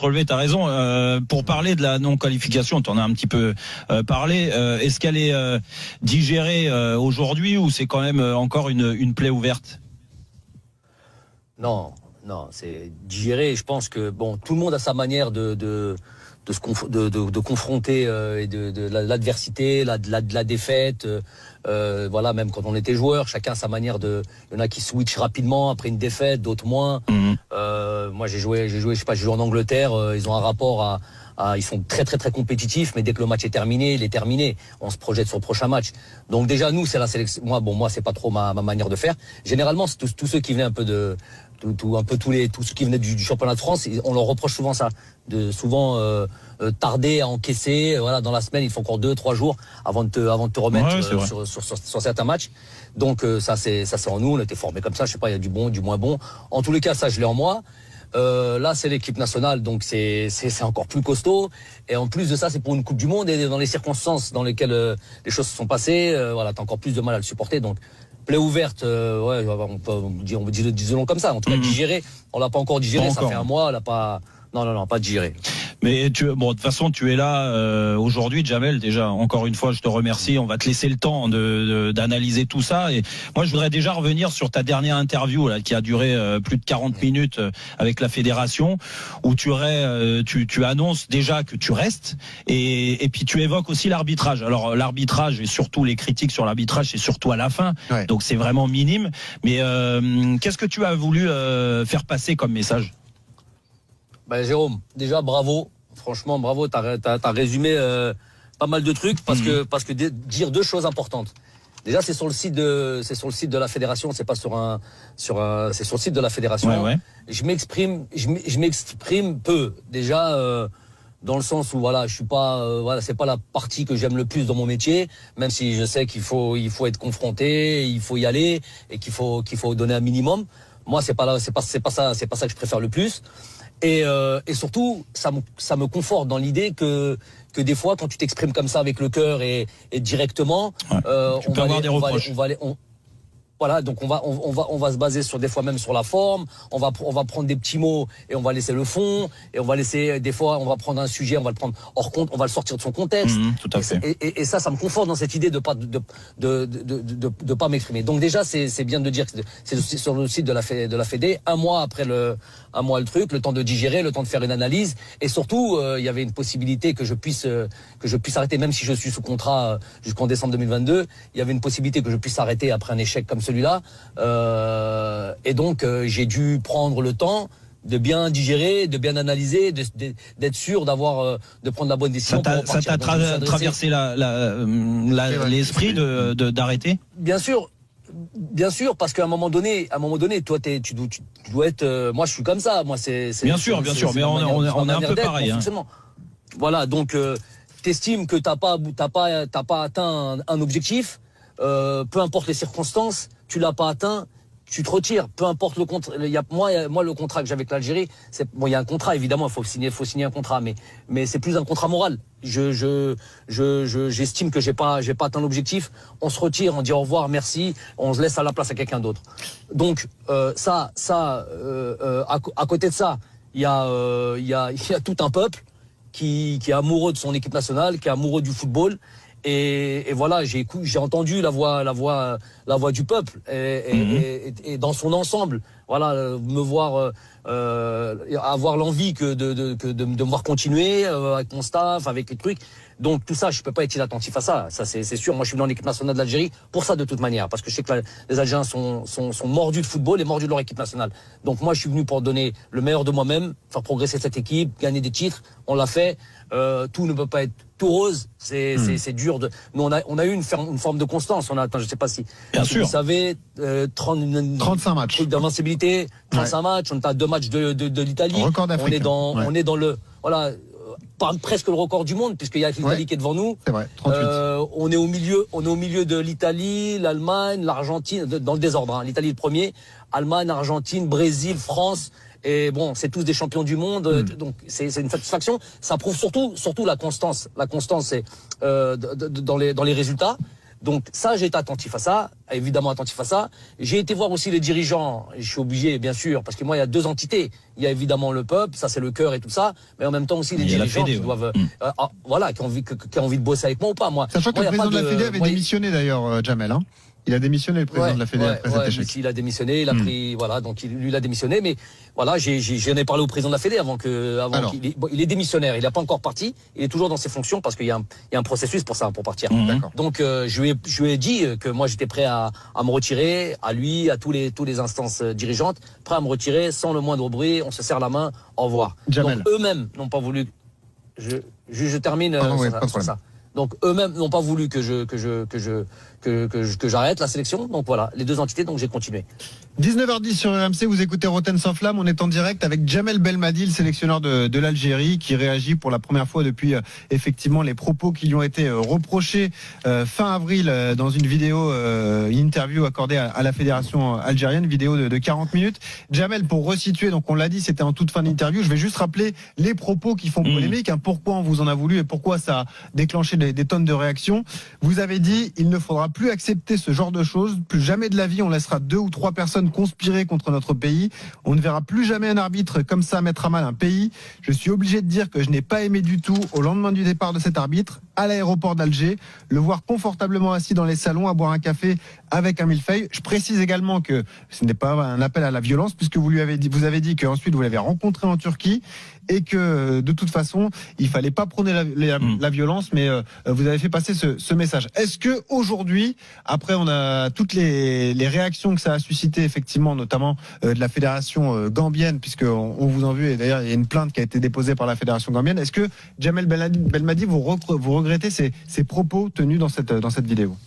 relevé, t'as raison. Pour parler de la non-qualification, t'en as un petit peu parlé. Est-ce qu'elle est digérée aujourd'hui ou c'est quand même encore une plaie ouverte? Non, c'est digéré. Je pense que bon, tout le monde a sa manière de confronter et de l'adversité, de la défaite. Voilà, même quand on était joueur, chacun a sa manière de. Il y en a qui switchent rapidement après une défaite, d'autres moins. Moi, j'ai joué, je sais pas, j'ai joué en Angleterre. Ils ont un rapport ils sont très très très compétitifs, mais dès que le match est terminé, il est terminé. On se projette sur le prochain match. Donc déjà, nous, c'est la sélection. Moi, c'est pas trop ma manière de faire. Généralement, c'est tous ceux qui venaient un peu de. Tous ceux qui venaient du championnat de France, on leur reproche souvent ça, de souvent tarder à encaisser. Voilà, dans la semaine, il faut encore 2-3 jours avant de te remettre sur certains matchs. Donc ça c'est en nous, on était formés comme ça. Je sais pas, il y a du bon, du moins bon. En tous les cas, ça je l'ai en moi. Là, c'est l'équipe nationale, donc c'est encore plus costaud. Et en plus de ça, c'est pour une Coupe du Monde et dans les circonstances dans lesquelles les choses se sont passées, voilà, t'as encore plus de mal à le supporter. Donc plaie ouverte, ouais, on peut dire disons comme ça. En tout cas, digéré, on l'a pas encore digéré. Ça fait un mois, elle a pas. Non, pas digéré. Mais de toute façon, tu es là aujourd'hui, Jamel. Déjà, encore une fois, je te remercie. On va te laisser le temps d'analyser tout ça. Et moi, je voudrais déjà revenir sur ta dernière interview là, qui a duré plus de 40 minutes avec la fédération, où tu annonces déjà que tu restes, et puis tu évoques aussi l'arbitrage. Alors l'arbitrage et surtout les critiques sur l'arbitrage, c'est surtout à la fin. Ouais. Donc c'est vraiment minime. Mais qu'est-ce que tu as voulu faire passer comme message? Jérôme, déjà bravo, franchement bravo, t'as résumé pas mal de trucs parce que dire deux choses importantes. Déjà c'est sur le site de la fédération, c'est pas c'est sur le site de la fédération. Ouais. Je m'exprime peu déjà dans le sens où voilà, je suis pas c'est pas la partie que j'aime le plus dans mon métier, même si je sais qu'il faut être confronté, il faut y aller et qu'il faut donner un minimum. Moi c'est pas ça que je préfère le plus. Et surtout, ça me conforte dans l'idée que des fois, quand tu t'exprimes comme ça avec le cœur et directement, voilà, donc on va se baser sur des fois même sur la forme. On va prendre des petits mots et on va laisser le fond. Et on va laisser des fois, on va prendre un sujet, on va le prendre hors compte, on va le sortir de son contexte. Tout à fait. Et ça me conforte dans cette idée de pas m'exprimer. Donc déjà, c'est bien de dire que c'est sur le site de la Fédé, un mois après le truc, le temps de digérer, le temps de faire une analyse. Et surtout, il y avait une possibilité que je puisse arrêter, même si je suis sous contrat jusqu'en décembre 2022. Il y avait une possibilité que je puisse arrêter après un échec comme celui-là. Et donc, j'ai dû prendre le temps de bien digérer, de bien analyser, d'être sûr de prendre la bonne décision. Ça t'a traversé l'esprit d'arrêter? Bien sûr, parce qu'à un moment donné, toi, tu dois être. Moi, je suis comme ça. Moi, c'est. Bien sûr, mais on est un peu pareil. Voilà, donc t'estimes que t'as pas atteint un objectif. Peu importe les circonstances, tu l'as pas atteint. Tu te retires, peu importe le contrat. Moi, le contrat que j'ai avec l'Algérie, c'est bon. Il y a un contrat, évidemment, il faut signer un contrat, mais c'est plus un contrat moral. J'estime que j'ai pas atteint l'objectif. On se retire, on dit au revoir, merci, on se laisse à la place à quelqu'un d'autre. Donc à côté de ça, il y a tout un peuple qui est amoureux de son équipe nationale, qui est amoureux du football. Et voilà, j'ai entendu la voix du peuple et dans son ensemble, voilà, me voir avoir l'envie de me voir continuer avec mon staff, avec les trucs. Donc tout ça, je peux pas être inattentif à ça. Ça c'est sûr. Moi, je suis dans l'équipe nationale de l'Algérie pour ça de toute manière, parce que je sais que les Algériens sont mordus de football et mordus de leur équipe nationale. Donc moi, je suis venu pour donner le meilleur de moi-même, faire progresser cette équipe, gagner des titres. On l'a fait. Tout ne peut pas être tout rose. C'est dur mais on a eu une forme de constance. Je sais pas si. Bien sûr. Vous savez, 35 matchs. D'invincibilité, 35 matchs. On est à 2 matchs de l'Italie. Record d'Afrique. On est dans le, voilà. Presque le record du monde, puisqu'il y a l'Italie qui est devant nous. C'est vrai, 38. On est au milieu de l'Italie, l'Allemagne, l'Argentine, dans le désordre, hein. L'Italie le premier, Allemagne, Argentine, Brésil, France. Et bon, c'est tous des champions du monde, donc c'est une satisfaction. Ça prouve surtout la constance. La constance, c'est dans les résultats. Donc ça, j'ai été attentif à ça, évidemment attentif à ça. J'ai été voir aussi les dirigeants, je suis obligé bien sûr, parce que moi il y a deux entités. Il y a évidemment le peuple, ça c'est le cœur et tout ça, mais en même temps aussi les dirigeants qui doivent, voilà, qui ont envie de bosser avec moi ou pas. Moi, sachant que le président de la Fédé avait démissionné d'ailleurs, Jamel. Il a démissionné, le président de la Fédé, après cet échec. Il a démissionné, il a pris, voilà, donc lui il a démissionné, mais voilà, j'en ai parlé au président de la Fédé avant il est démissionnaire, il n'est pas encore parti, il est toujours dans ses fonctions parce qu'il y a un processus pour ça, pour partir. Donc je lui ai dit que moi j'étais prêt à me retirer, à lui, à tous les instances dirigeantes, prêt à me retirer sans le moindre bruit, on se serre la main, au revoir. Jamel. Donc eux-mêmes n'ont pas voulu. Je termine sur ça. Donc eux-mêmes n'ont pas voulu que j'arrête la sélection. Donc voilà, les deux entités, donc j'ai continué. 19h10 sur RMC, vous écoutez Roten sans flamme. On est en direct avec Jamel Belmadi, le sélectionneur de l'Algérie, qui réagit pour la première fois depuis effectivement les propos qui lui ont été reprochés fin avril dans une vidéo, une interview accordée à la fédération algérienne, vidéo de 40 minutes. Jamel, pour resituer, donc on l'a dit, c'était en toute fin d'interview. Je vais juste rappeler les propos qui font polémique, pourquoi on vous en a voulu et pourquoi ça a déclenché des tonnes de réactions. Vous avez dit, il ne faudra plus accepter ce genre de choses. Plus jamais de la vie, on laissera 2 ou 3 personnes conspirer contre notre pays. On ne verra plus jamais un arbitre comme ça mettre à mal un pays. Je suis obligé de dire que je n'ai pas aimé du tout, au lendemain du départ de cet arbitre, à l'aéroport d'Alger, le voir confortablement assis dans les salons à boire un café avec un millefeuille. Je précise également que ce n'est pas un appel à la violence, puisque vous avez dit qu'ensuite vous l'avez rencontré en Turquie et que de toute façon il fallait pas prôner la violence, mais vous avez fait passer ce message. Est-ce que aujourd'hui, après on a toutes les réactions que ça a suscité effectivement, notamment de la fédération gambienne, puisque on vous en veut, et d'ailleurs il y a une plainte qui a été déposée par la fédération gambienne, est-ce que Jamel Belmadi vous regrettez ces propos tenus dans cette vidéo?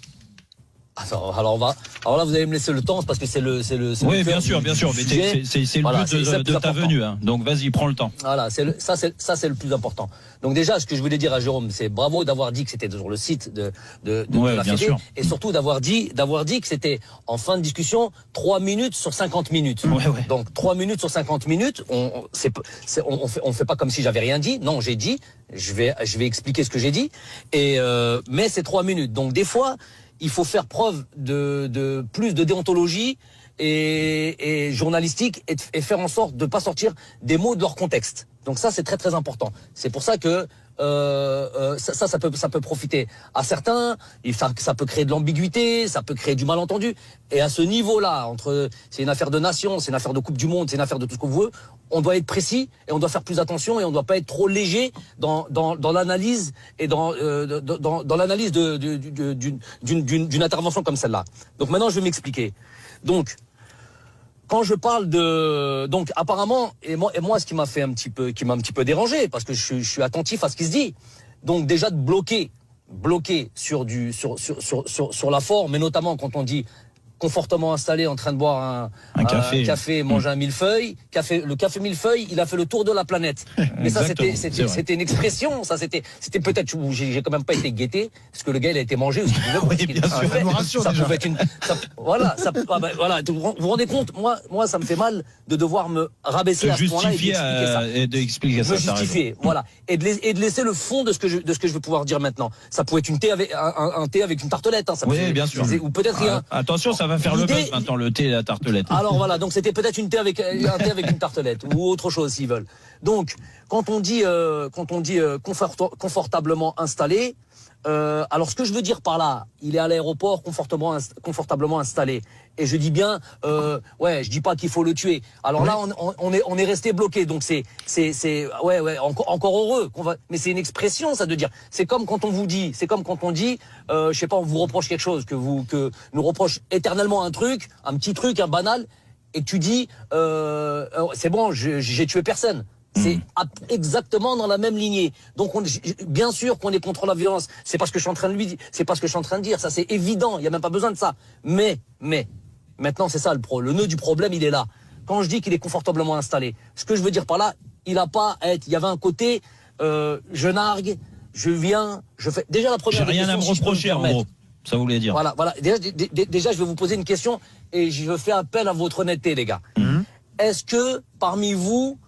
Alors là vous allez me laisser le temps parce que c'est le oui, bien sûr, mais c'est le but de ta venue, hein. Donc vas-y, prends le temps. Voilà, ça c'est le plus important. Donc déjà, ce que je voulais dire à Jérôme, c'est bravo d'avoir dit que c'était sur le site de la Fédé, et surtout d'avoir dit que c'était en fin de discussion 3 minutes sur 50 minutes. Donc 3 minutes sur 50 minutes, on fait pas comme si j'avais rien dit. Non, j'ai dit, je vais expliquer ce que j'ai dit, mais c'est 3 minutes. Donc des fois, il faut faire preuve de plus de déontologie et journalistique et faire en sorte de pas sortir des mots de leur contexte. Donc ça, c'est très très important. C'est pour ça que ça peut profiter à certains, ça peut créer de l'ambiguïté, ça peut créer du malentendu. Et à ce niveau-là, c'est une affaire de nation, c'est une affaire de Coupe du Monde, c'est une affaire de tout ce qu'on veut, on doit être précis et on doit faire plus attention et on doit pas être trop léger dans l'analyse et dans l'analyse d'une intervention comme celle-là. Donc maintenant, je vais m'expliquer. Donc quand je parle donc apparemment, et moi ce qui m'a un petit peu dérangé, parce que je suis attentif à ce qui se dit. Donc déjà de bloquer sur la forme, mais notamment quand on dit confortablement installé en train de boire un café, manger un millefeuille. Le café millefeuille, il a fait le tour de la planète. Mais ça, c'était une expression. Ça, c'était peut-être, j'ai quand même pas été guetté, parce que le gars, il a été mangé, ou ce qu'il voulait. Ça pouvait être voilà, vous vous rendez compte, moi, ça me fait mal de devoir me rabaisser à ce point-là et d'expliquer ça. Me justifier, voilà. Et de laisser le fond de ce que je vais pouvoir dire maintenant. Ça pouvait être un thé avec une tartelette, hein. Oui, bien sûr. Ou peut-être rien. Attention, ça va faire le buzz maintenant, le thé et la tartelette. Alors voilà, donc c'était peut-être un thé avec une tartelette ou autre chose s'ils veulent. Donc quand on dit confortablement installé, alors ce que je veux dire par là, il est à l'aéroport confortablement installé. Et je dis bien, je dis pas qu'il faut le tuer. Alors là, on est resté bloqué. Donc c'est encore heureux mais c'est une expression, ça de dire. C'est comme quand on dit, je sais pas, on vous reproche quelque chose, que nous reproche éternellement un petit truc, un banal, et que tu dis, c'est bon, j'ai tué personne. C'est exactement dans la même lignée. Donc bien sûr qu'on est contre la violence. C'est pas ce que je suis en train de dire. Ça c'est évident. Il y a même pas besoin de ça. Mais maintenant c'est ça le nœud du problème. Il est là. Quand je dis qu'il est confortablement installé, ce que je veux dire par là, il y avait un côté, je nargue, je viens, je fais. Déjà la première. J'ai rien à me reprocher en gros. Ça voulait dire. Voilà. Déjà je vais vous poser une question et je fais appel à votre honnêteté, les gars. Est-ce que parmi vous,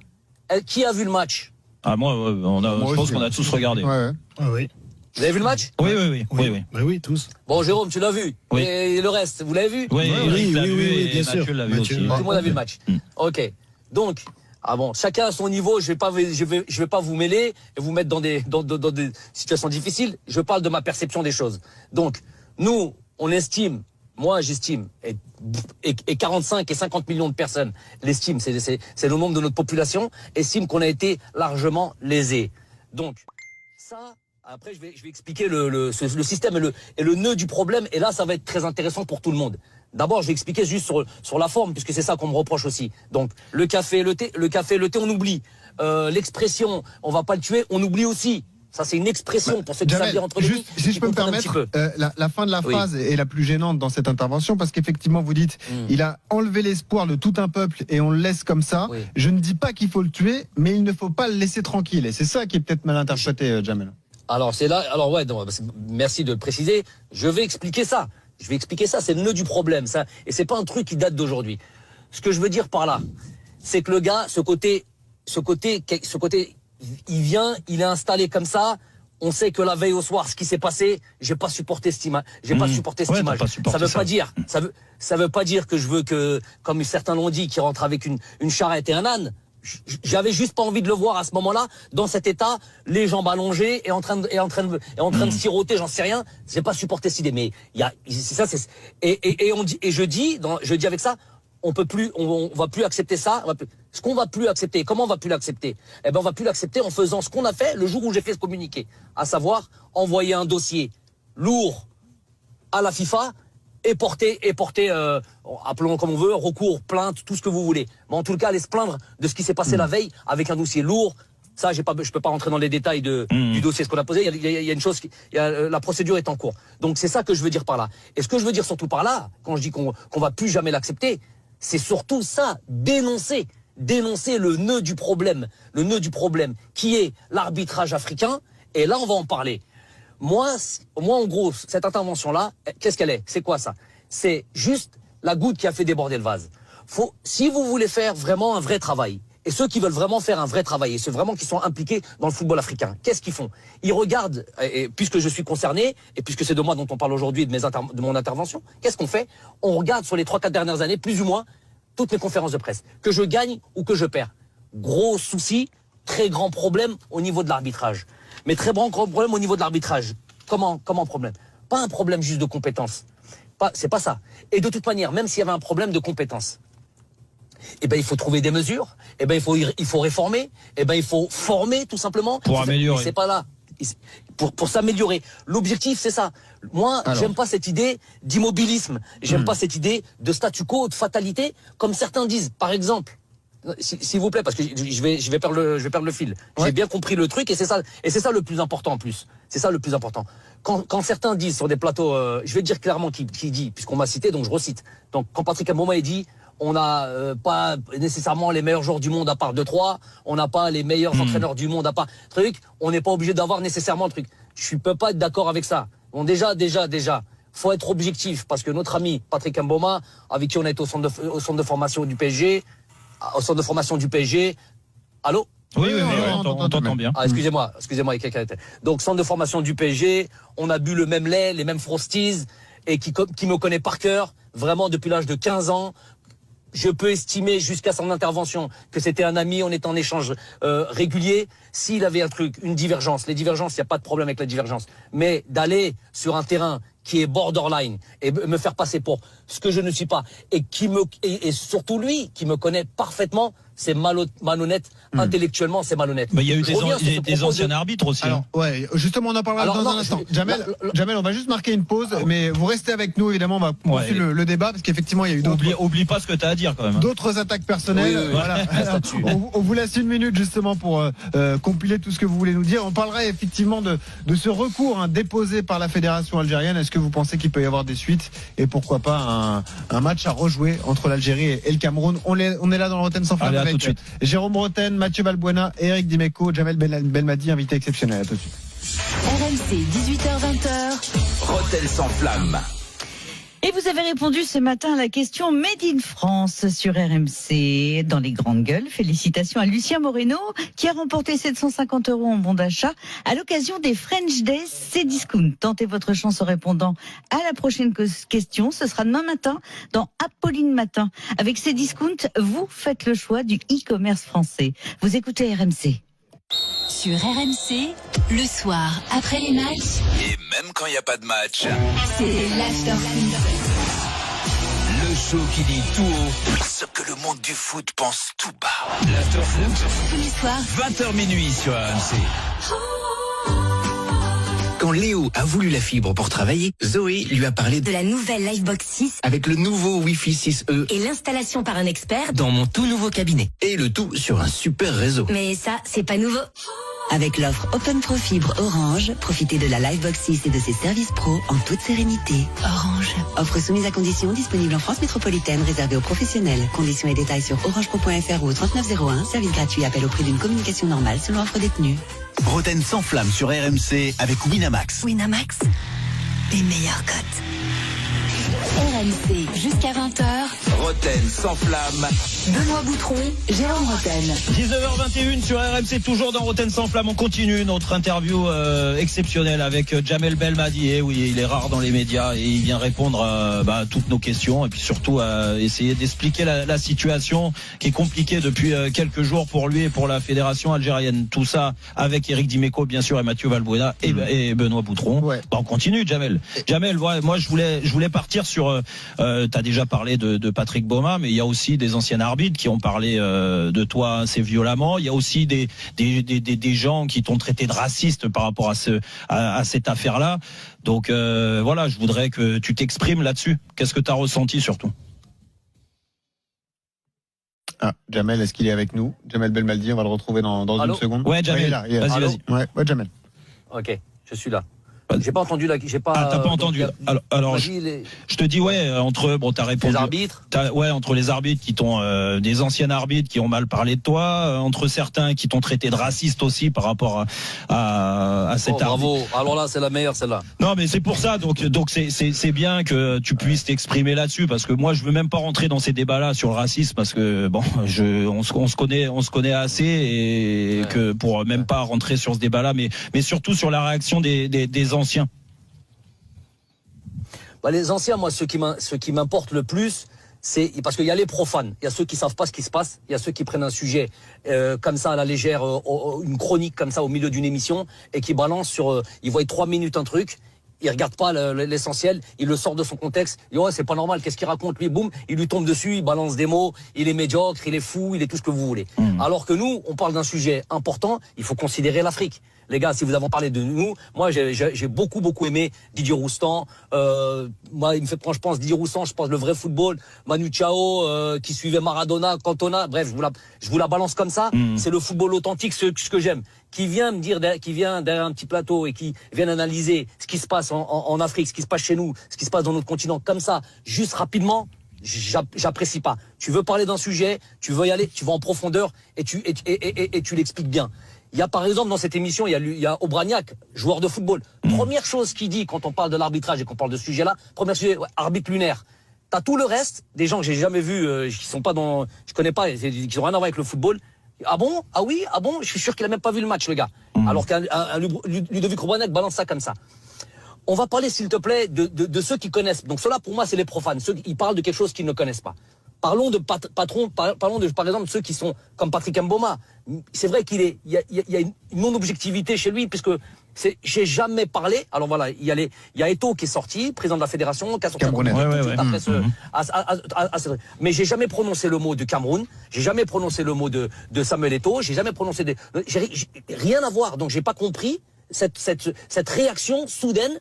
qui a vu le match? Moi, je pense qu'on a tous regardé. Ouais. Ah oui. Vous avez vu le match? Oui. Bah oui, tous. Bon, Jérôme, tu l'as vu. Oui. Et le reste, vous l'avez vu? Oui, Oui, l'a oui, vu, oui, et bien sûr. Mathieu l'a vu Mathieu. aussi. Tout le monde a vu le match. Ok. Donc, chacun à son niveau. Je vais pas vous mêler et vous mettre dans des situations difficiles. Je parle de ma perception des choses. Donc, nous, on estime. Moi, j'estime, et 45 et 50 millions de personnes l'estiment, c'est le nombre de notre population, estime qu'on a été largement lésés. Donc, ça, après, je vais expliquer le système et le nœud du problème, et là, ça va être très intéressant pour tout le monde. D'abord, je vais expliquer juste sur la forme, puisque c'est ça qu'on me reproche aussi. Donc, le café, le thé, on oublie. L'expression, on va pas le tuer, on oublie aussi. Ça, c'est une expression pour ceux qui savent lire entre les lignes. Si je peux me permettre, la fin de la phrase est la plus gênante dans cette intervention, parce qu'effectivement, vous dites, il a enlevé l'espoir de tout un peuple et on le laisse comme ça. Oui. Je ne dis pas qu'il faut le tuer, mais il ne faut pas le laisser tranquille. Et c'est ça qui est peut-être mal interprété, Jamel. Alors, c'est là. Alors, ouais, non, merci de le préciser. Je vais expliquer ça. C'est le nœud du problème, ça. Et c'est pas un truc qui date d'aujourd'hui. Ce que je veux dire par là, c'est que le gars, ce côté, il vient, il est installé comme ça. On sait que la veille au soir, ce qui s'est passé, j'ai pas supporté cette image. Ça veut pas dire que je veux que, comme certains l'ont dit, qu'il rentre avec une charrette et un âne. J'avais juste pas envie de le voir à ce moment-là, dans cet état, les jambes allongées et en train de siroter, j'en sais rien. J'ai pas supporté cette idée. Mais je dis avec ça, on va plus accepter ça. Ce qu'on va plus accepter, comment on va plus l'accepter? Eh ben, on va plus l'accepter en faisant ce qu'on a fait le jour où j'ai fait ce communiqué, à savoir envoyer un dossier lourd à la FIFA et porter, appelons comme on veut, recours, plainte, tout ce que vous voulez. Mais en tout cas, aller se plaindre de ce qui s'est passé la veille avec un dossier lourd. Ça, je peux pas rentrer dans les détails du dossier, ce qu'on a posé. Il y a une chose, la procédure est en cours. Donc c'est ça que je veux dire par là. Et ce que je veux dire surtout par là, quand je dis qu'on va plus jamais l'accepter, c'est surtout ça, dénoncer le nœud du problème, qui est l'arbitrage africain. Et là, on va en parler. Moi, en gros, cette intervention-là, qu'est-ce qu'elle est? C'est quoi ça? C'est juste la goutte qui a fait déborder le vase. Si vous voulez faire vraiment un vrai travail, et ceux qui veulent vraiment faire un vrai travail, et ceux vraiment qui sont impliqués dans le football africain, qu'est-ce qu'ils font? Ils regardent, et puisque je suis concerné, et puisque c'est de moi dont on parle aujourd'hui, de mon intervention, qu'est-ce qu'on fait? On regarde sur les 3-4 dernières années, plus ou moins, toutes mes conférences de presse, que je gagne ou que je perds. Gros souci, très grand problème au niveau de l'arbitrage. Mais très grand problème au niveau de l'arbitrage. Comment problème? Pas un problème juste de compétence. C'est pas ça. Et de toute manière, même s'il y avait un problème de compétence, eh ben, il faut trouver des mesures. Eh ben, il faut réformer. Eh ben, il faut former, tout simplement. Pour améliorer. C'est pas là. Pour s'améliorer. L'objectif, c'est ça. Moi, j'aime pas cette idée d'immobilisme. J'aime pas cette idée de statu quo, de fatalité, comme certains disent. Par exemple, s'il vous plaît, parce que je vais perdre le fil. Ouais. J'ai bien compris le truc, et c'est ça le plus important en plus. C'est ça le plus important. Quand certains disent sur des plateaux, je vais dire clairement qui dit, puisqu'on m'a cité, donc je recite. Donc, quand Patrick Mboma dit, on n'a pas nécessairement les meilleurs joueurs du monde à part 2-3, on n'a pas les meilleurs entraîneurs du monde à part truc, on n'est pas obligé d'avoir nécessairement le truc. Je peux pas être d'accord avec ça. Bon, déjà, faut être objectif, parce que notre ami Patrick Mboma, avec qui on a été au centre de formation du PSG, allô? Oui, on t'entend bien. Ah, excusez-moi, il y a quelqu'un. Donc, centre de formation du PSG, on a bu le même lait, les mêmes frosties, et qui me connaît par cœur, vraiment depuis l'âge de 15 ans. Je peux estimer jusqu'à son intervention que c'était un ami, on est en échange régulier. S'il avait un truc, une divergence, les divergences, il n'y a pas de problème avec la divergence. Mais d'aller sur un terrain qui est borderline et me faire passer pour ce que je ne suis pas, et surtout lui qui me connaît parfablement, c'est malhonnête, intellectuellement c'est malhonnête. Mais il y a eu des anciens arbitres aussi. Alors, ouais, justement on en parlera dans un instant. Jamel, on va juste marquer une pause, mais vous restez avec nous évidemment, on va poursuivre le débat, parce qu'effectivement il y a eu d'autres... Oublie pas ce que tu as à dire quand même. D'autres attaques personnelles. Oui. Voilà. Alors, on vous laisse une minute justement pour compiler tout ce que vous voulez nous dire. On parlera effectivement de ce recours déposé par la fédération algérienne. Est-ce que vous pensez qu'il peut y avoir des suites, et pourquoi pas un match à rejouer entre l'Algérie et le Cameroun? On est là dans le Rotten sans flamme avec Jérôme Roten, Mathieu Valbuena, Eric Dimeco, Jamel Belmadi, invité exceptionnel. À tout de suite. RMC 18h-20h. Rotten sans flamme. Et vous avez répondu ce matin à la question Made in France sur RMC dans les grandes gueules. Félicitations à Lucien Moreno qui a remporté 750 € en bon d'achat à l'occasion des French Days Cdiscount. Tentez votre chance en répondant à la prochaine question. Ce sera demain matin dans Apolline Matin. Avec Cdiscount, vous faites le choix du e-commerce français. Vous écoutez RMC. Sur RMC, le soir, après les matchs. Et même quand il n'y a pas de match. C'est l'Afterfoot. Le show qui dit tout haut ce que le monde du foot pense tout bas. L'Afterfoot. Tous les soirs. 20h minuit sur RMC. Quand Léo a voulu la fibre pour travailler, Zoé lui a parlé De la nouvelle Livebox 6 avec le nouveau Wi-Fi 6E et l'installation par un expert. dans mon tout nouveau cabinet. Et le tout sur un super réseau. Mais ça, c'est pas nouveau. Avec l'offre Open Pro Fibre Orange, profitez de la Livebox 6 et de ses services pro en toute sérénité. Orange. Offre soumise à conditions, disponible en France métropolitaine, réservée aux professionnels. Conditions et détails sur orangepro.fr ou au 3901. Service gratuit, appel au prix d'une communication normale selon offre détenue. Roten sans flamme sur RMC avec Winamax. Winamax, les meilleurs cotes. RMC, jusqu'à 20h. Roten sans flamme. Benoît Boutron, Jérôme Roten. 19h21 sur RMC, toujours dans Roten sans flamme. On continue notre interview exceptionnelle avec Jamel Belmadi. Et oui, il est rare dans les médias et il vient répondre à toutes nos questions et puis surtout à essayer d'expliquer la situation qui est compliquée depuis quelques jours pour lui et pour la fédération algérienne. Tout ça avec Eric Dimeco bien sûr et Mathieu Valbuena et Benoît Boutron. Ouais. On continue, Jamel. Jamel, moi je voulais partir sur t'as déjà parlé de Patrick Boma, mais il y a aussi des anciens arbitres qui ont parlé de toi assez violemment. Il y a aussi des gens qui t'ont traité de raciste par rapport à cette affaire-là. Donc voilà, je voudrais que tu t'exprimes là-dessus. Qu'est-ce que tu as ressenti surtout? Jamel, est-ce qu'il est avec nous? Jamel Belmadi, on va le retrouver dans une seconde. Ouais, Jamel, vas-y. Ouais, Jamel. Ok, je suis là. J'ai pas entendu t'as pas entendu. Alors je te dis t'as répondu. Les arbitres. Entre les arbitres qui t'ont des anciens arbitres qui ont mal parlé de toi, entre certains qui t'ont traité de raciste aussi par rapport à cet arbitre. Bravo. Alors là, c'est la meilleure celle-là. Non, mais c'est pour ça. Donc c'est bien que tu puisses t'exprimer là-dessus parce que moi je veux même pas rentrer dans ces débats-là sur le racisme parce que on se connaît assez et que pour même pas rentrer sur ce débat-là, mais surtout sur la réaction des anciens. Les anciens, moi, ce qui m'importe le plus, c'est parce qu'il y a les profanes, il y a ceux qui savent pas ce qui se passe, il y a ceux qui prennent un sujet comme ça à la légère, une chronique comme ça au milieu d'une émission et qui balancent ils voient 3 minutes un truc. Il regarde pas l'essentiel, il le sort de son contexte. Il dit ouais, c'est pas normal, qu'est-ce qu'il raconte lui? Boum, il lui tombe dessus, il balance des mots, il est médiocre, il est fou, il est tout ce que vous voulez. Alors que nous, on parle d'un sujet important, il faut considérer l'Afrique. Les gars, si vous avez parlé de nous, moi j'ai beaucoup aimé Didier Roustan. Moi, il me fait, quand je pense Didier Roustan, je pense le vrai football. Manu Chao qui suivait Maradona, Cantona. Bref, je vous la balance comme ça. C'est le football authentique, ce que j'aime. Qui vient me dire, qui vient derrière un petit plateau et qui vient analyser ce qui se passe en Afrique, ce qui se passe chez nous, ce qui se passe dans notre continent, comme ça, juste rapidement. J'apprécie pas. Tu veux parler d'un sujet, tu veux y aller, tu vas en profondeur et tu l'expliques bien. Il y a par exemple dans cette émission, il y a Obraniak, joueur de football. Première chose qu'il dit quand on parle de l'arbitrage et qu'on parle de ce sujet-là, premier sujet, arbitre lunaire. T'as tout le reste, des gens que j'ai jamais vus, qui sont pas je connais pas, qui ont rien à voir avec le football. Ah bon? Ah oui? Ah bon? Je suis sûr qu'il a même pas vu le match, le gars. Alors qu'un Ludovic Obraniak balance ça comme ça. On va parler, s'il te plaît, de ceux qui connaissent. Donc ceux-là, pour moi, c'est les profanes. Ils parlent de quelque chose qu'ils ne connaissent pas. Parlons de patrons, parlons par exemple de ceux qui sont comme Patrick Mboma. C'est vrai il y a une non-objectivité chez lui, puisque j'ai jamais parlé. Alors voilà, il y a Eto'o qui est sorti, président de la fédération, qui a sorti mais j'ai jamais prononcé le mot de Cameroun, j'ai jamais prononcé le mot de Samuel Eto'o, j'ai jamais prononcé j'ai rien à voir. Donc j'ai pas compris cette réaction soudaine.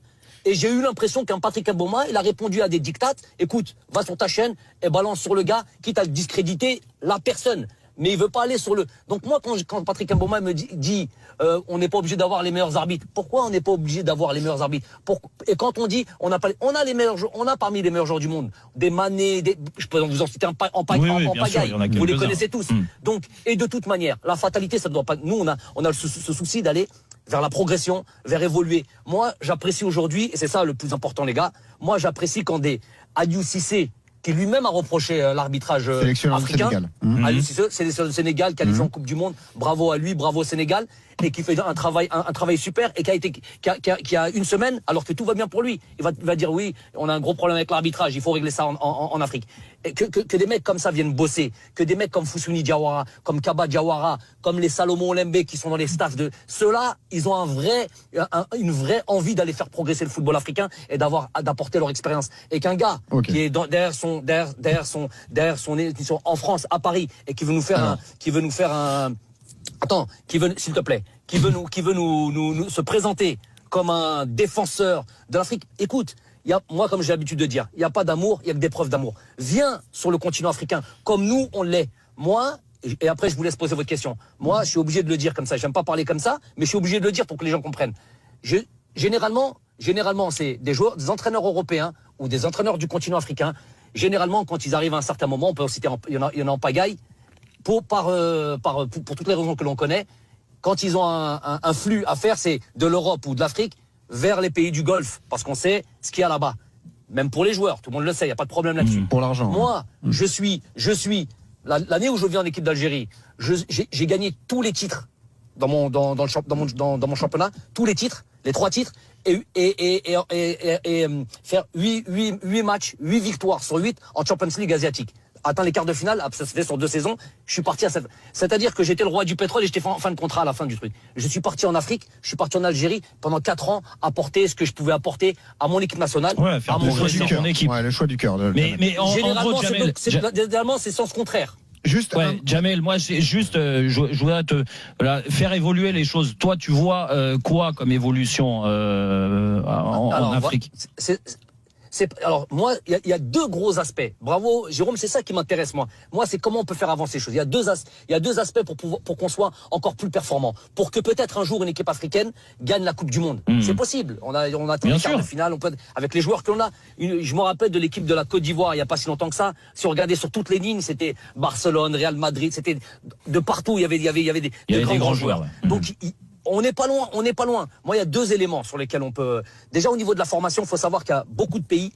Et j'ai eu l'impression qu'un Patrick Mboma, il a répondu à des dictates. Écoute, va sur ta chaîne et balance sur le gars, quitte à discréditer la personne. Mais il veut pas aller sur le. Donc moi, quand Patrick Mboma me dit on n'est pas obligé d'avoir les meilleurs arbitres. Pourquoi on n'est pas obligé d'avoir les meilleurs arbitres? Et quand on dit on a les meilleurs, on a parmi les meilleurs joueurs du monde, des Mané, je peux vous en citer en pagaille. Vous les connaissez tous. Donc, et de toute manière, la fatalité, ça ne doit pas. Nous, on a ce souci d'aller vers la progression, vers évoluer. Moi, j'apprécie aujourd'hui, et c'est ça le plus important, les gars, moi, j'apprécie quand Aliou Cissé, qui lui-même a reproché l'arbitrage africain. Aliou Cissé, sélectionneur du Sénégal, qualifié en Coupe du Monde. Bravo à lui, bravo au Sénégal, et qui fait un travail super, et qui a une semaine, alors que tout va bien pour lui. Il va dire oui, on a un gros problème avec l'arbitrage, il faut régler ça en Afrique. Et que des mecs comme ça viennent bosser, que des mecs comme Foussouni Diawara, comme Kaba Diawara, comme les Salomon Olembe qui sont dans les staffs de ceux-là, ils ont une vraie envie d'aller faire progresser le football africain et d'apporter leur expérience. Et qu'un gars qui est derrière son émission en France, à Paris, et qui veut nous faire s'il te plaît, qui veut nous se présenter comme un défenseur de l'Afrique. Écoute, moi, comme j'ai l'habitude de dire, il n'y a pas d'amour, il n'y a que des preuves d'amour. Viens sur le continent africain, comme nous, on l'est. Moi, et après, je vous laisse poser votre question. Moi, je suis obligé de le dire comme ça. J'aime pas parler comme ça, mais je suis obligé de le dire pour que les gens comprennent. Généralement, c'est des joueurs, des entraîneurs européens ou des entraîneurs du continent africain. Généralement, quand ils arrivent à un certain moment, on peut en citer, il y en a en pagaille, pour toutes les raisons que l'on connaît. Quand ils ont un flux à faire, c'est de l'Europe ou de l'Afrique vers les pays du Golfe, parce qu'on sait ce qu'il y a là-bas. Même pour les joueurs, tout le monde le sait, il n'y a pas de problème là-dessus. Pour l'argent. Moi, je suis l'année où je viens en équipe d'Algérie, j'ai gagné tous les titres dans mon championnat, tous les titres, les 3 titres, et faire 8 matchs, 8 victoires sur 8 en Champions League asiatique. Atteint les quarts de finale, ça se fait sur 2 saisons, je suis parti c'est-à-dire que j'étais le roi du pétrole et j'étais en fin de contrat à la fin du truc. Je suis parti en Afrique, je suis parti en Algérie pendant 4 ans, apporter ce que je pouvais apporter à mon équipe nationale, faire à mon choix choix mon équipe. Ouais, le choix du cœur. Mais généralement, c'est sens contraire. Juste, Jamel, moi c'est juste, je voudrais faire évoluer les choses. Toi, tu vois quoi comme évolution en Afrique? Alors moi, il y a 2 gros aspects. Bravo, Jérôme, c'est ça qui m'intéresse moi. Moi, c'est comment on peut faire avancer les choses. Il y a deux aspects pour qu'on soit encore plus performant, pour que peut-être un jour une équipe africaine gagne la Coupe du Monde. C'est possible. On a tous les quarts de finale. Avec les joueurs que l'on a. Je me rappelle de l'équipe de la Côte d'Ivoire il y a pas si longtemps que ça. Si on regardait sur toutes les lignes, c'était Barcelone, Real Madrid, c'était de partout. Il y avait des grands joueurs. Ouais. Donc on n'est pas loin. Moi, il y a 2 éléments sur lesquels on peut. Déjà, au niveau de la formation, il faut savoir qu'il y a beaucoup de pays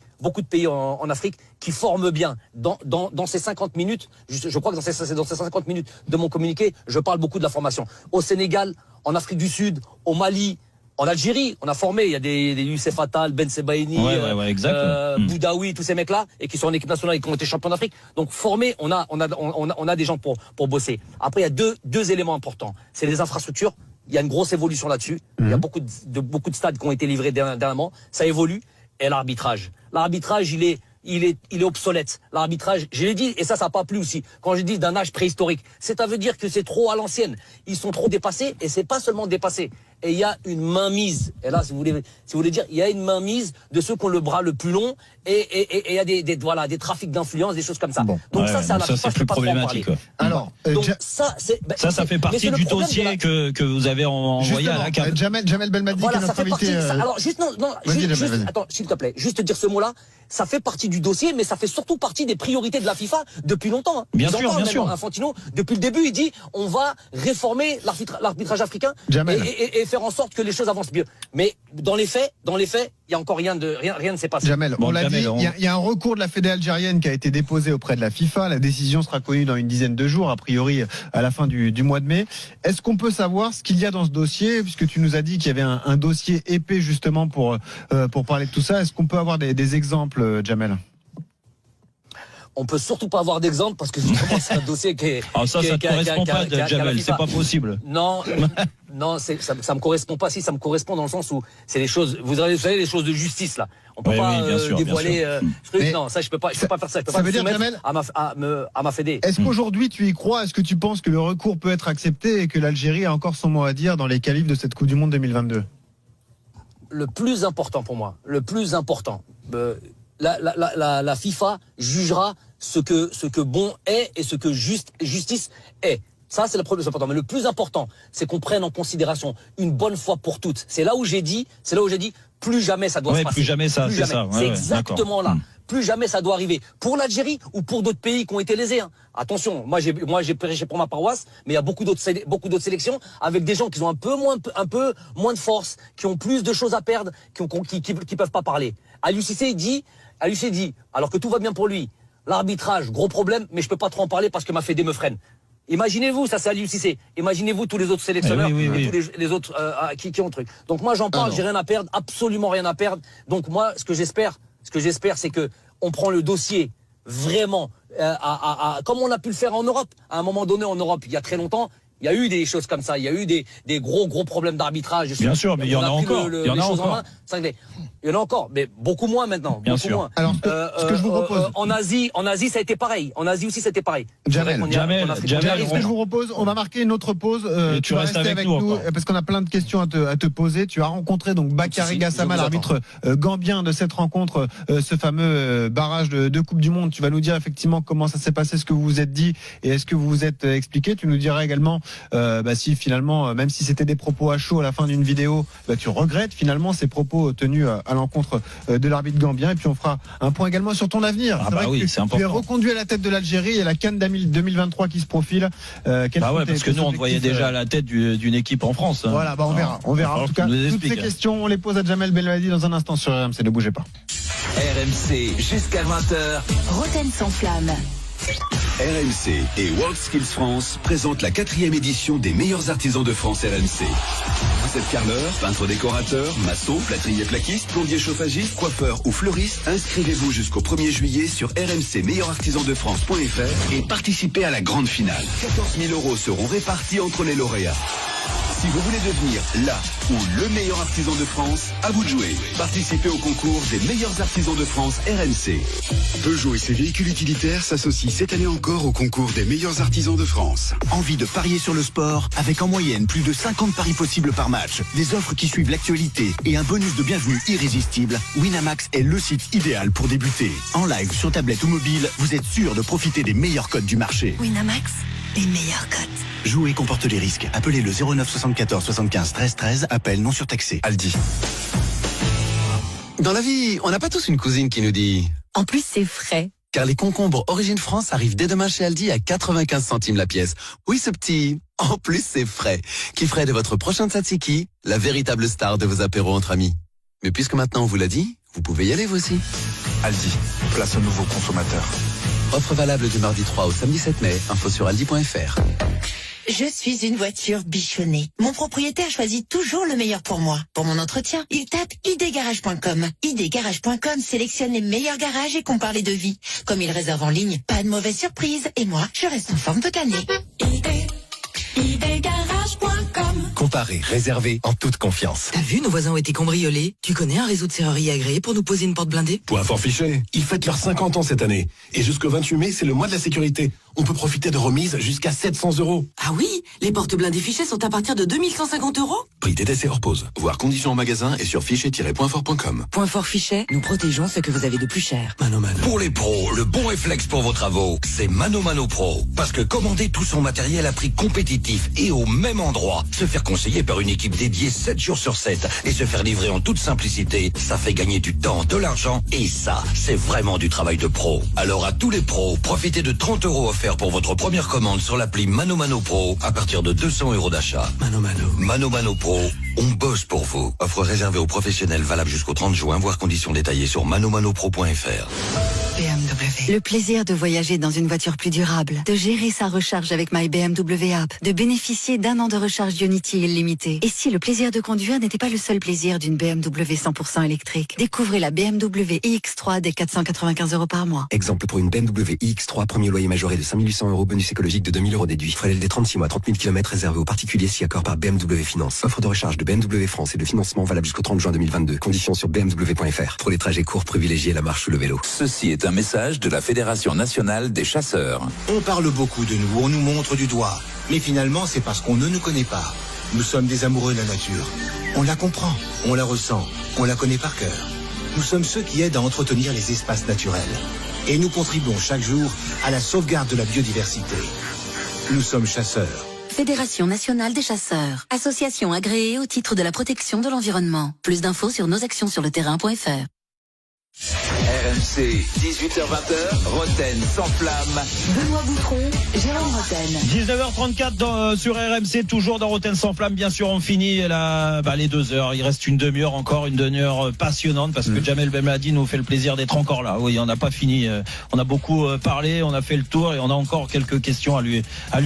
en Afrique qui forment bien. Dans ces 50 minutes, je crois que dans ces 50 minutes de mon communiqué, je parle beaucoup de la formation. Au Sénégal, en Afrique du Sud, au Mali, en Algérie, on a formé. Il y a des Youssef Attal, Ben Sebaini, Boudaoui, tous ces mecs-là, et qui sont en équipe nationale et qui ont été champions d'Afrique. Donc formés, on a des gens pour bosser. Après, il y a deux éléments importants. C'est les infrastructures. Il y a une grosse évolution là-dessus. Il y a beaucoup de stades qui ont été livrés dernièrement. Ça évolue. Et l'arbitrage. L'arbitrage, il est obsolète. L'arbitrage, je l'ai dit, et ça n'a pas plu aussi. Quand je dis d'un âge préhistorique, ça veut dire que c'est trop à l'ancienne. Ils sont trop dépassés, et c'est pas seulement dépassé. Et il y a une mainmise. Et là, si vous voulez dire, il y a une mainmise de ceux qui ont le bras le plus long, et il y a des trafics d'influence, des choses comme ça. Bon. Donc ça, c'est plus problématique. Alors, donc ça fait partie du dossier que vous avez envoyé à la CAF. Jamel Belmadi, voilà, qui est ça notre fait partie. invité. Alors juste attends, s'il te plaît, juste dire ce mot-là. Ça fait partie du dossier, mais ça fait surtout partie des priorités de la FIFA depuis longtemps. Bien sûr. Infantino, depuis le début, il dit on va réformer l'arbitrage africain et faire en sorte que les choses avancent mieux. Mais dans les faits, il y a encore rien ne s'est passé. Jamel, on l'a dit, il y a un recours de la fédé algérienne qui a été déposé auprès de la FIFA. La décision sera connue dans une dizaine de jours, a priori à la fin du mois de mai. Est-ce qu'on peut savoir ce qu'il y a dans ce dossier, puisque tu nous as dit qu'il y avait un dossier épais justement pour parler de tout ça. Est-ce qu'on peut avoir des exemples, Jamel? On peut surtout pas avoir d'exemple parce que c'est un dossier qui est. Ça te correspond pas, Jamel, c'est pas possible. Non, ça me correspond pas. Si ça me correspond dans le sens où c'est les choses. Vous savez les choses de justice là. On peut pas dévoiler. Non, ça je peux pas faire ça. Ça veut dire, Jamel, à ma fédé. Est-ce qu'aujourd'hui tu y crois? Est-ce que tu penses que le recours peut être accepté et que l'Algérie a encore son mot à dire dans les qualifs de cette Coupe du Monde 2022? Le plus important pour moi, la FIFA jugera ce que bon est et ce que justice est. Ça, c'est le plus important. Mais le plus important, c'est qu'on prenne en considération une bonne fois pour toutes. C'est là où j'ai dit, plus jamais ça doit se passer. Plus jamais ça, c'est ça. C'est exactement là. Plus jamais ça doit arriver. Pour l'Algérie ou pour d'autres pays qui ont été lésés. Attention, moi j'ai prêché pour ma paroisse, mais il y a beaucoup d'autres sélections avec des gens qui ont un peu moins de force, qui ont plus de choses à perdre, qui peuvent pas parler. Aliou Cissé dit Aliou dit, alors que tout va bien pour lui, l'arbitrage, gros problème, mais je peux pas trop en parler parce que ma fédé me freine. Imaginez-vous, ça c'est Aliou Cissé. Imaginez-vous tous les autres sélectionneurs, et tous les autres qui ont le truc. Donc moi j'en parle, j'ai rien à perdre, absolument rien à perdre. Donc moi ce que j'espère, c'est que on prend le dossier vraiment comme on a pu le faire en Europe. À un moment donné en Europe, il y a très longtemps, il y a eu des choses comme ça, il y a eu des gros problèmes d'arbitrage. Bien sûr, mais il y en a encore. Il y en a encore. Il y en a encore, mais beaucoup moins maintenant. Bien sûr. Moins. Alors, ce que je vous propose. En Asie, ça a été pareil. En Asie aussi, c'était pareil. Jamel, ce que je vous propose, on va marquer une autre pause. Tu vas rester avec nous parce qu'on a plein de questions à te poser. Tu as rencontré donc Bakary Gassama, l'arbitre gambien de cette rencontre, ce fameux barrage de Coupe du Monde. Tu vas nous dire effectivement comment ça s'est passé, ce que vous vous êtes dit et est-ce que vous vous êtes expliqué. Tu nous diras également si finalement, même si c'était des propos à chaud à la fin d'une vidéo, tu regrettes finalement ces propos tenus à l'encontre de l'arbitre gambien. Et puis on fera un point également sur ton avenir. C'est vrai que tu es reconduit à la tête de l'Algérie et la CAN 2023 qui se profile. Parce que nous on te voyait déjà à la tête d'une équipe en France. Voilà, on verra. En tout cas, toutes ces questions, on les pose à Jamel Belmadi dans un instant sur RMC. Ne bougez pas. RMC jusqu'à 20h. Roten sans flamme. RMC et World Skills France présentent la 4e édition des meilleurs artisans de France RMC. Vous êtes carreleur, peintre décorateur, maçon, plâtrier plaquiste, plombier chauffagiste, coiffeur ou fleuriste. Inscrivez-vous jusqu'au 1er juillet sur rmcmeilleurartisandefrance.fr et participez à la grande finale. 14 000 € seront répartis entre les lauréats. Si vous voulez devenir la ou le meilleur artisan de France, à vous de jouer. Participez au concours des meilleurs artisans de France RMC. Peugeot et ses véhicules utilitaires s'associent cette année encore au concours des meilleurs artisans de France. Envie de parier sur le sport avec en moyenne plus de 50 paris possibles par match, des offres qui suivent l'actualité et un bonus de bienvenue irrésistible? Winamax est le site idéal pour débuter. En live, sur tablette ou mobile, vous êtes sûr de profiter des meilleurs codes du marché. Winamax, les meilleurs codes. Jouer comporte les risques. Appelez le 09 74 75 13 13. Appel non surtaxé. Aldi. Dans la vie, on n'a pas tous une cousine qui nous dit... En plus, c'est frais. Car les concombres Origine France arrivent dès demain chez Aldi à 95 centimes la pièce. Oui, ce petit... En plus, c'est frais. Qui ferait de votre prochain tzatziki la véritable star de vos apéros entre amis. Mais puisque maintenant on vous l'a dit, vous pouvez y aller vous aussi. Aldi, place aux nouveaux consommateurs. Offre valable du mardi 3 au samedi 7 mai. Info sur aldi.fr. Je suis une voiture bichonnée. Mon propriétaire choisit toujours le meilleur pour moi. Pour mon entretien, il tape idgarage.com. idgarage.com sélectionne les meilleurs garages et compare les devis. Comme il réserve en ligne, pas de mauvaise surprise. Et moi, je reste en forme toute l'année. idgarage.com. Comparez, réservez en toute confiance. T'as vu, nos voisins ont été cambriolés. Tu connais un réseau de serrurerie agréé pour nous poser une porte blindée? Point fort fichet. Ils fêtent leurs 50 ans cette année. Et jusqu'au 28 mai, c'est le mois de la sécurité. On peut profiter de remises jusqu'à 700 €. Ah oui, les portes blindées Fichet sont à partir de 2150 €. Prix TTC hors pause. Voir conditions en magasin et sur fichet-pointfort.com. Point fort Fichet, nous protégeons ce que vous avez de plus cher. Mano Mano. Pour les pros, le bon réflexe pour vos travaux, c'est Mano Mano Pro. Parce que commander tout son matériel à prix compétitif et au même endroit, se faire conseiller par une équipe dédiée 7 jours sur 7 et se faire livrer en toute simplicité, ça fait gagner du temps, de l'argent et ça, c'est vraiment du travail de pro. Alors à tous les pros, profitez de 30 € offerts pour votre première commande sur l'appli Mano Mano Pro à partir de 200 € d'achat. Mano Mano. Mano Mano Pro, on bosse pour vous. Offre réservée aux professionnels valable jusqu'au 30 juin, voire conditions détaillées sur manomanopro.fr. BMW. Le plaisir de voyager dans une voiture plus durable, de gérer sa recharge avec My BMW App, de bénéficier d'1 an de recharge Ionity illimitée. Et si le plaisir de conduire n'était pas le seul plaisir d'une BMW 100% électrique? Découvrez la BMW iX3 dès 495 € par mois. Exemple pour une BMW iX3, premier loyer majoré de 5 800 €, bonus écologique de 2 000 € déduit. Frais LD 36 mois, 30 000 km réservés aux particuliers si accord par BMW Finance. Offre de recharge de BMW France et de financement valable jusqu'au 30 juin 2022. Conditions sur bmw.fr. Pour les trajets courts, privilégiez la marche ou le vélo. Ceci est un message de la Fédération nationale des chasseurs. On parle beaucoup de nous, on nous montre du doigt. Mais finalement, c'est parce qu'on ne nous connaît pas. Nous sommes des amoureux de la nature. On la comprend, on la ressent, on la connaît par cœur. Nous sommes ceux qui aident à entretenir les espaces naturels. Et nous contribuons chaque jour à la sauvegarde de la biodiversité. Nous sommes chasseurs. Fédération nationale des chasseurs. Association agréée au titre de la protection de l'environnement. Plus d'infos sur nosactionssurleterrain.fr. RMC, 18h20, Roten sans flamme. Benoît Boutron, Jérôme Roten. 19h34 sur RMC, toujours dans Roten sans flamme. Bien sûr, on finit les 2 heures. Il reste une demi-heure encore, une demi-heure passionnante parce que Jamel Belmadi nous fait le plaisir d'être encore là. Oui, on n'a pas fini. On a beaucoup parlé, on a fait le tour et on a encore quelques questions à lui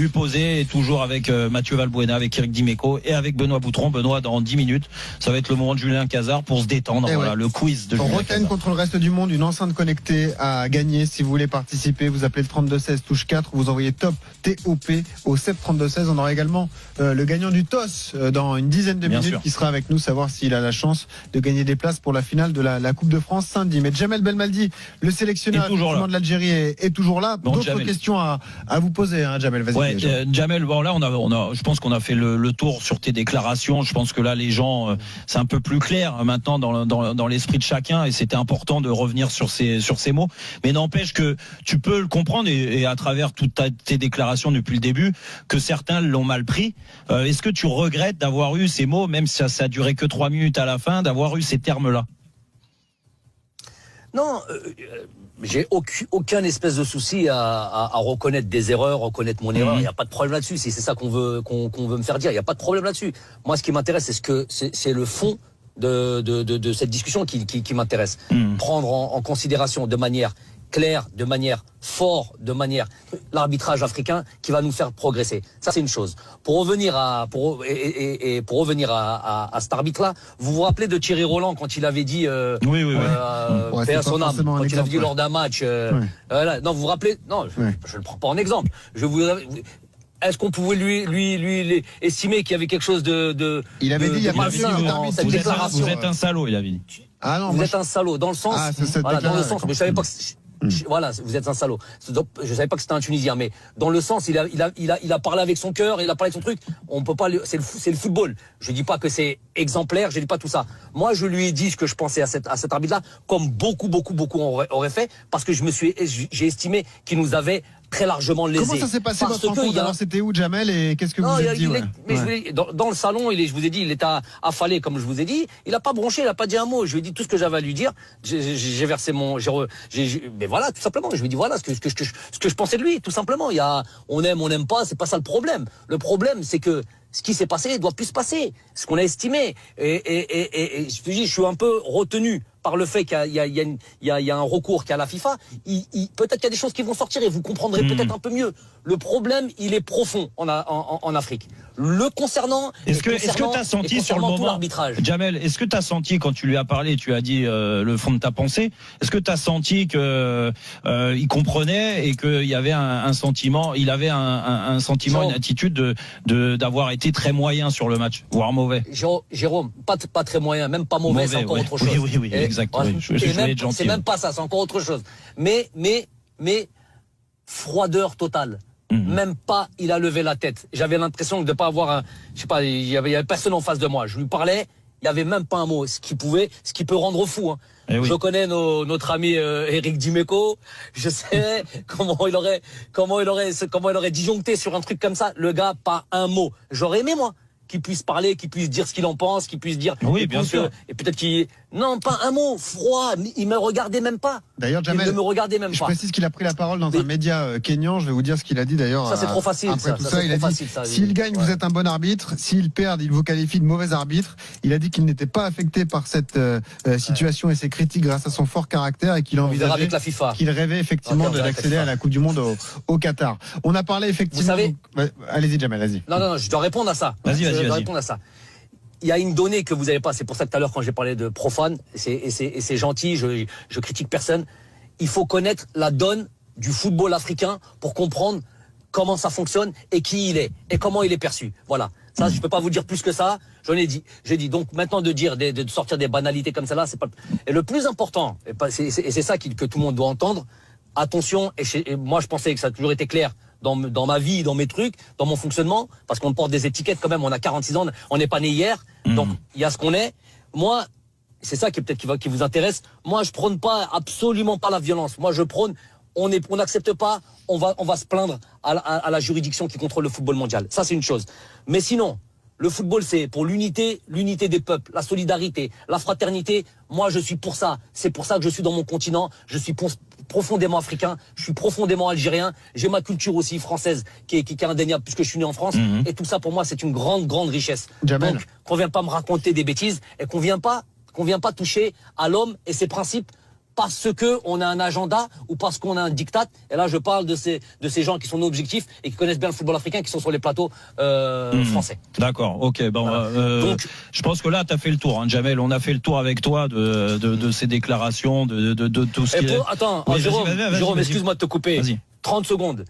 poser. Et toujours avec Mathieu Valbuena, avec Eric Dimeco et avec Benoît Boutron. Benoît, dans 10 minutes, ça va être le moment de Julien Cazard pour se détendre. Voilà, le quiz de Julien Roten Cazard. contre le reste du monde, une enceinte connectée à gagner. Si vous voulez participer, vous appelez le 3216 touche 4, vous envoyez top TOP au 73216. On aura également le gagnant du TOS dans une dizaine de minutes qui sera avec nous, savoir s'il a la chance de gagner des places pour la finale de la Coupe de France samedi. Mais Jamel Belmadi, le sélectionneur de l'Algérie, est toujours là. D'autres questions à vous poser, hein, Jamel. Vas-y. Ouais, Jamel, bon là je pense qu'on a fait le tour sur tes déclarations. Je pense que là les gens, c'est un peu plus clair maintenant dans l'esprit de chacun, et c'était important de revenir sur ces mots. Mais n'empêche que tu peux le comprendre et à travers toutes tes déclarations depuis le début, que certains l'ont mal pris. Est-ce que tu regrettes d'avoir eu ces mots, même si ça a duré que 3 minutes à la fin, d'avoir eu ces termes-là? Non, j'ai aucun espèce de souci à reconnaître des erreurs, reconnaître mon erreur. Il n'y a pas de problème là-dessus. Si c'est ça qu'on veut me faire dire, il n'y a pas de problème là-dessus. Moi, ce qui m'intéresse, c'est le fond de cette discussion qui m'intéresse. Prendre en considération de manière claire, de manière forte, de manière l'arbitrage africain qui va nous faire progresser. Ça, c'est une chose. Pour revenir à cet arbitre-là, vous vous rappelez de Thierry Roland quand il avait dit paix à son âme, quand il avait dit lors d'un match. Non, vous vous rappelez? Non, je le prends pas en exemple. Est-ce qu'on pouvait lui estimer qu'il y avait quelque chose de il avait dit il y a pas cette déclaration. Vous êtes un salaud, il avait dit. Ah non, vous êtes un salaud dans le sens. Dans le sens. Mais je savais pas que. Voilà, vous êtes un salaud. Je savais pas que c'était un Tunisien, mais dans le sens, il a parlé avec son cœur, il a parlé de son truc. On peut pas, c'est le football. Je dis pas que c'est exemplaire, je dis pas tout ça. Moi, je lui ai dit ce que je pensais à cet arbitre-là, comme beaucoup auraient fait, parce que j'ai estimé qu'il nous avait très largement lésé. Comment ça s'est passé votre rencontre? Alors c'était où, Jamel, et qu'est-ce que vous avez dit? Dans le salon, je vous ai dit, il était affalé, comme je vous ai dit. Il a pas bronché, il a pas dit un mot. Je lui ai dit tout ce que j'avais à lui dire. J'ai versé mais voilà, tout simplement. Je lui ai dit voilà ce que je pensais de lui, tout simplement. On aime, on n'aime pas, c'est pas ça le problème. Le problème, c'est que ce qui s'est passé doit plus se passer. Ce qu'on a estimé. Et je te dis, je suis un peu retenu par le fait qu'il y a un recours qui a la FIFA. Peut-être qu'il y a des choses qui vont sortir et vous comprendrez peut-être un peu mieux. Le problème, il est profond en Afrique. Le concernant. Est-ce que tu as senti sur le moment, Jamel, est-ce que tu as senti quand tu lui as parlé, tu as dit le fond de ta pensée, est-ce que tu as senti que il comprenait et qu'il y avait un sentiment, il avait un sentiment, une attitude d'avoir été très moyen sur le match, voire mauvais? Jérôme, pas très moyen, même pas mauvais, c'est encore autre chose. Oui, exactement. C'est même pas ça, c'est encore autre chose. Mais froideur totale. Même pas, il a levé la tête. J'avais l'impression de ne pas avoir il y avait personne en face de moi. Je lui parlais, il n'y avait même pas un mot. Ce qui peut rendre fou. Hein. Je connais notre ami Eric Dimeco. Je sais comment il aurait disjoncté sur un truc comme ça. Le gars, pas un mot. J'aurais aimé, moi, qu'il puisse parler, qu'il puisse dire ce qu'il en pense, qu'il puisse dire. Oui, bien sûr. Et peut-être non, pas un mot, froid. Il me regardait même pas. D'ailleurs, Jamel, il ne me regardait même pas. Je précise qu'il a pris la parole dans un média kényan. Je vais vous dire ce qu'il a dit d'ailleurs. Ça, c'est trop facile. Après tout ça, il a dit s'il gagne, vous êtes un bon arbitre. S'il perd, il vous qualifie de mauvais arbitre. Il a dit qu'il n'était pas affecté par cette situation et ses critiques grâce à son fort caractère et qu'il envisageait, qu'il rêvait effectivement d'accéder à la Coupe du Monde au Qatar. On a parlé effectivement. Vous savez, allez-y, Jamel, vas-y. Non, je dois répondre à ça. Vas-y. Répondre à ça. Il y a une donnée que vous n'avez pas, c'est pour ça que tout à l'heure quand j'ai parlé de profane, c'est gentil, je critique personne. Il faut connaître la donne du football africain pour comprendre comment ça fonctionne et qui il est et comment il est perçu. Voilà. Ça, je peux pas vous dire plus que ça. J'en ai dit. J'ai dit. Donc maintenant de sortir des banalités comme ça là, c'est pas. Et le plus important, c'est ça que tout le monde doit entendre. Attention. Et moi, je pensais que ça a toujours été clair. Dans ma vie, dans mes trucs, dans mon fonctionnement, parce qu'on porte des étiquettes quand même, on a 46 ans, on n'est pas né hier, donc il y a ce qu'on est. Moi, c'est ça qui vous intéresse. Moi, je prône pas, absolument pas la violence. Moi, je prône, on n'accepte pas, on va se plaindre à la juridiction qui contrôle le football mondial. Ça, c'est une chose. Mais sinon, Le football, c'est pour l'unité des peuples, la solidarité, la fraternité. Moi, je suis pour ça. C'est pour ça que je suis dans mon continent. Je suis profondément africain. Je suis profondément algérien. J'ai ma culture aussi française qui est indéniable puisque je suis né en France. Et tout ça, pour moi, c'est une grande richesse. Jamel. Donc, qu'on vienne pas me raconter des bêtises et qu'on vient pas toucher à l'homme et ses principes parce que on a un agenda ou parce qu'on a un diktat. Et là, je parle de ces gens qui sont nos objectifs et qui connaissent bien le football africain, qui sont sur les plateaux français. D'accord, ok. Bon, voilà. Donc, je pense que là, tu as fait le tour, hein, Jamel. On a fait le tour avec toi de ces déclarations, de tout ce qui est... Attends, oui, Jérôme, excuse-moi de te couper. 30 secondes.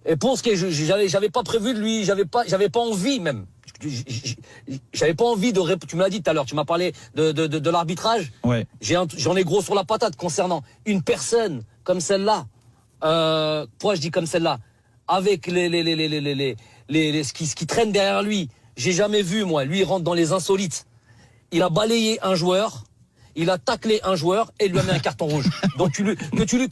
Et pour ce qui est, j'avais pas prévu de lui, j'avais pas envie même. J'avais pas envie de tu me l'as dit tout à l'heure, tu m'as parlé de l'arbitrage. Ouais. J'en ai gros sur la patate concernant une personne comme celle-là. Pourquoi je dis comme celle-là? Avec ce qui traîne derrière lui. J'ai jamais vu, moi. Lui, il rentre dans les insolites. Il a balayé un joueur. Il a taclé un joueur et il lui a mis un carton rouge. Donc que tu le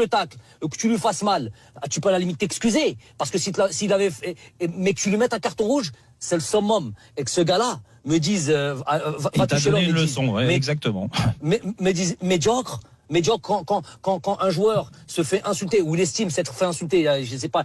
tacles, que tu lui fasses mal, tu peux à la limite t'excuser parce que s'il avait fait, mais que tu lui mettes un carton rouge, c'est le summum. Et que ce gars-là me dise va toucher l'homme. Il t'a donné une leçon, ouais, exactement. Mais dise médiocre quand un joueur se fait insulter ou il estime s'être fait insulter, je sais pas.